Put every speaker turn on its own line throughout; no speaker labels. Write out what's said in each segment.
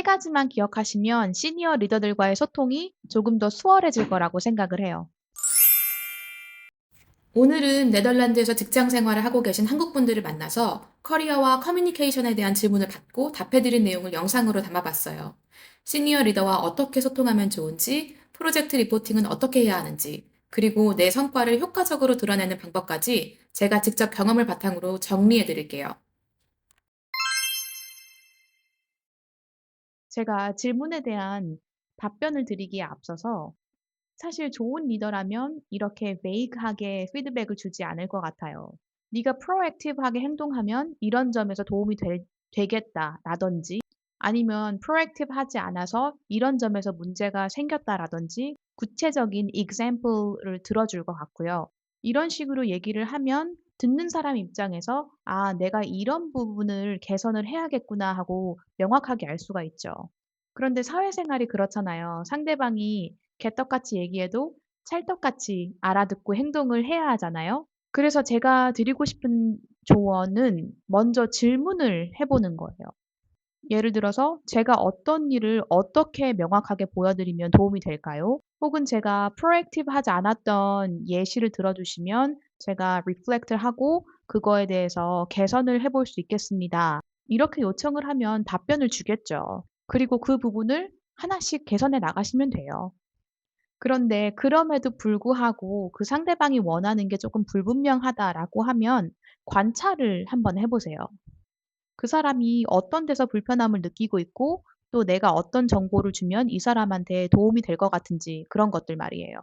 세 가지만 기억하시면 시니어 리더들과의 소통이 조금 더 수월해질 거라고 생각을 해요.
오늘은 네덜란드에서 직장 생활을 하고 계신 한국 분들을 만나서 커리어와 커뮤니케이션에 대한 질문을 받고 답해드린 내용을 영상으로 담아봤어요. 시니어 리더와 어떻게 소통하면 좋은지, 프로젝트 리포팅은 어떻게 해야 하는지, 그리고 내 성과를 효과적으로 드러내는 방법까지 제가 직접 경험을 바탕으로 정리해드릴게요.
제가 질문에 대한 답변을 드리기에 앞서서 사실 좋은 리더라면 이렇게 베이그하게 피드백을 주지 않을 것 같아요. 네가 프로액티브하게 행동하면 이런 점에서 도움이 되겠다라든지 아니면 프로액티브하지 않아서 이런 점에서 문제가 생겼다라든지 구체적인 example를 들어줄 것 같고요. 이런 식으로 얘기를 하면 듣는 사람 입장에서 아, 내가 이런 부분을 개선을 해야겠구나 하고 명확하게 알 수가 있죠. 그런데 사회생활이 그렇잖아요. 상대방이 개떡같이 얘기해도 찰떡같이 알아듣고 행동을 해야 하잖아요. 그래서 제가 드리고 싶은 조언은 먼저 질문을 해보는 거예요. 예를 들어서 제가 어떤 일을 어떻게 명확하게 보여드리면 도움이 될까요? 혹은 제가 프로액티브 하지 않았던 예시를 들어주시면 제가 리플렉트를 하고 그거에 대해서 개선을 해볼 수 있겠습니다. 이렇게 요청을 하면 답변을 주겠죠. 그리고 그 부분을 하나씩 개선해 나가시면 돼요. 그런데 그럼에도 불구하고 그 상대방이 원하는 게 조금 불분명하다라고 하면 관찰을 한번 해 보세요. 그 사람이 어떤 데서 불편함을 느끼고 있고 또 내가 어떤 정보를 주면 이 사람한테 도움이 될 것 같은지 그런 것들 말이에요.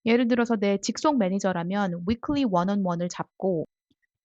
예를 들어서 내 직속 매니저라면 위클리 원온원을 잡고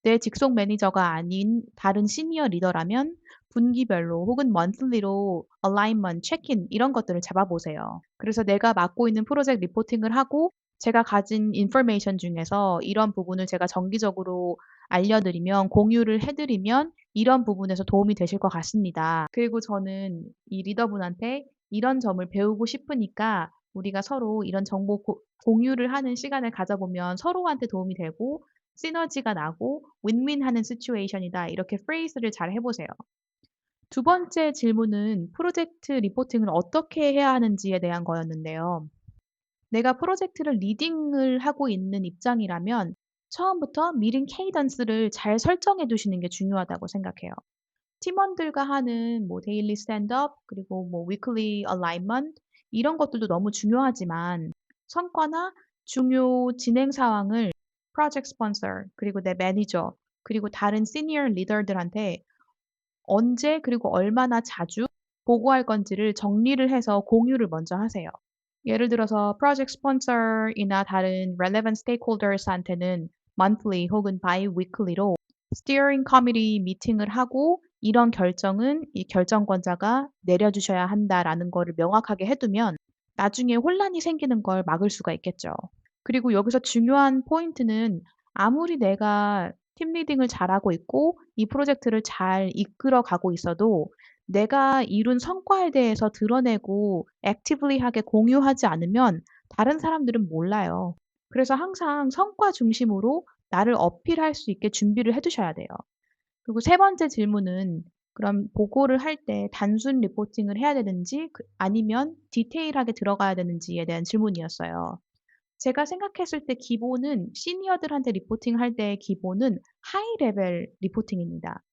내 직속 매니저가 아닌 다른 시니어 리더라면 분기별로 혹은 monthly로 alignment, check-in 이런 것들을 잡아보세요. 그래서 내가 맡고 있는 프로젝트 리포팅을 하고 제가 가진 information 중에서 이런 부분을 제가 정기적으로 알려드리면 공유를 해드리면 이런 부분에서 도움이 되실 것 같습니다. 그리고 저는 이 리더분한테 이런 점을 배우고 싶으니까 우리가 서로 이런 정보 공유를 하는 시간을 가져보면 서로한테 도움이 되고 시너지가 나고 윈윈하는 시츄에이션이다. 이렇게 프레이즈를 잘 해보세요. 두 번째 질문은 프로젝트 리포팅을 어떻게 해야 하는지에 대한 거였는데요. 내가 프로젝트를 리딩을 하고 있는 입장이라면 처음부터 미팅 케이던스를 잘 설정해 두시는 게 중요하다고 생각해요. 팀원들과 하는 뭐 데일리 스탠드업 그리고 뭐 위클리 얼라인먼트 이런 것들도 너무 중요하지만 성과나 중요 진행 상황을 프로젝트 스폰서 그리고 내 매니저 그리고 다른 시니어 리더들한테 언제 그리고 얼마나 자주 보고할 건지를 정리를 해서 공유를 먼저 하세요. 예를 들어서 프로젝트 스폰서이나 다른 relevant stakeholders한테는 monthly 혹은 bi-weekly로 steering committee 미팅을 하고 이런 결정은 이 결정권자가 내려주셔야 한다라는 거를 명확하게 해두면 나중에 혼란이 생기는 걸 막을 수가 있겠죠. 그리고 여기서 중요한 포인트는 아무리 내가 팀 리딩을 잘하고 있고 이 프로젝트를 잘 이끌어 가고 있어도 내가 이룬 성과에 대해서 드러내고 액티브리 하게 공유하지 않으면 다른 사람들은 몰라요. 그래서 항상 성과 중심으로 나를 어필할 수 있게 준비를 해 두셔야 돼요. 그리고 세 번째 질문은 그럼 보고를 할 때 단순 리포팅을 해야 되는지 아니면 디테일하게 들어가야 되는지에 대한 질문이었어요. 제가 생각했을 때 기본은 시니어들한테 리포팅할 때의 기본은 하이 레벨 리포팅입니다.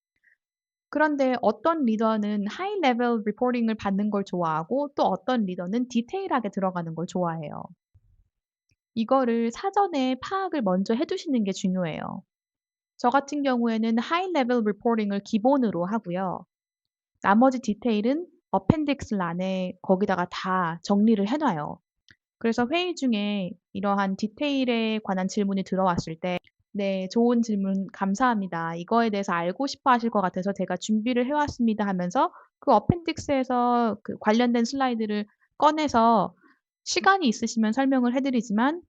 그런데 어떤 리더는 하이 레벨 리포팅을 받는 걸 좋아하고 또 어떤 리더는 디테일하게 들어가는 걸 좋아해요. 이거를 사전에 파악을 먼저 해 두시는 게 중요해요. 저 같은 경우에는 하이 레벨 리포팅을 기본으로 하고요. 나머지 디테일은 어펜딕스란에 거기다가 다 정리를 해 놔요. 그래서 회의 중에 이러한 디테일에 관한 질문이 들어왔을 때 "네. 좋은 질문 감사합니다. 이거에 대해서 알고 싶어 하실 것 같아서 제가 준비를 해 왔습니다." 하면서 그 어펜딕스에서 그 관련된 슬라이드를 꺼내서 시간이 있으시면 설명을 해 드리지만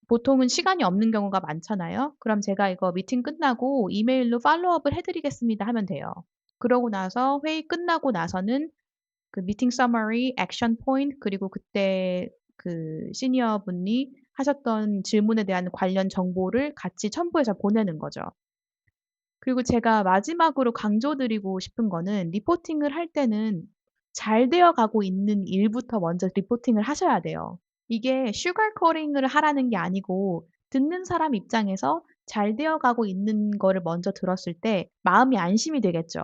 보통은 시간이 없는 경우가 많잖아요. 그럼 제가 "이거 미팅 끝나고 이메일로 팔로우업을 해 드리겠습니다." 하면 돼요. 그러고 나서 회의 끝나고 나서는 그 미팅 서머리, 액션 포인트 그리고 그때 그 시니어 분이 하셨던 질문에 대한 관련 정보를 같이 첨부해서 보내는 거죠. 그리고 제가 마지막으로 강조드리고 싶은 거는 리포팅을 할 때는 잘 되어 가고 있는 일부터 먼저 리포팅을 하셔야 돼요. 이게 슈거코팅을 하라는 게 아니고 듣는 사람 입장에서 잘 되어 가고 있는 거를 먼저 들었을 때 마음이 안심이 되겠죠.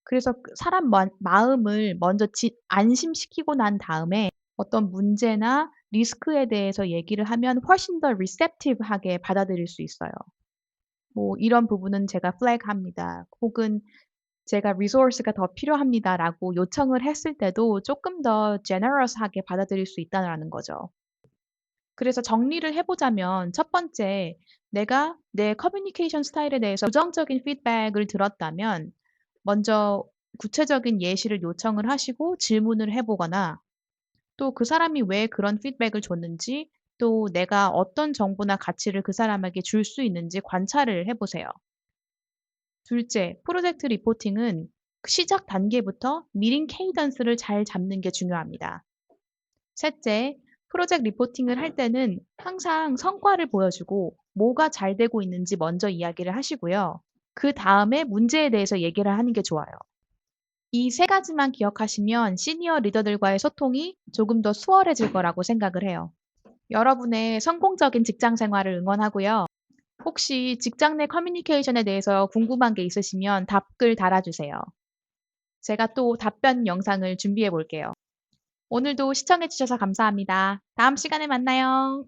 그래서 그 사람 마음을 먼저 안심시키고 난 다음에 어떤 문제나 리스크에 대해서 얘기를 하면 훨씬 더 리셉티브하게 받아들일 수 있어요. 뭐 "이런 부분은 제가 플래그합니다." 혹은 "제가 리소스가 더 필요합니다."라고 요청을 했을 때도 쪼끔 더 제너러스하게 받아들일 수 있다라는 거죠. 그래서 정리를 해 보자면 첫 번째, 내가 내 커뮤니케이션 스타일에 대해서 부정적인 피드백을 들었다면 먼저 구체적인 예시를 요청을 하시고 질문을 해 보거나 또 그 사람이 왜 그런 피드백을 줬는지 또 내가 어떤 정보나 가치를 그 사람에게 줄 수 있는지 관찰을 해 보세요. 둘째, 프로젝트 리포팅은 시작 단계부터 미팅 케이던스를 잘 잡는 게 중요합니다. 셋째, 프로젝트 리포팅을 할 때는 항상 성과를 보여주고 뭐가 잘 되고 있는지 먼저 이야기를 하시고요. 그 다음에 문제에 대해서 얘기를 하는 게 좋아요. 이 세 가지만 기억하시면 시니어 리더들과의 소통이 조금 더 수월해질 거라고 생각을 해요. 여러분의 성공적인 직장 생활을 응원하고요. 혹시 직장 내 커뮤니케이션에 대해서 궁금한 게 있으시면 답글 달아주세요. 제가 또 답변 영상을 준비해 볼게요. 오늘도 시청해 주셔서 감사합니다. 다음 시간에 만나요.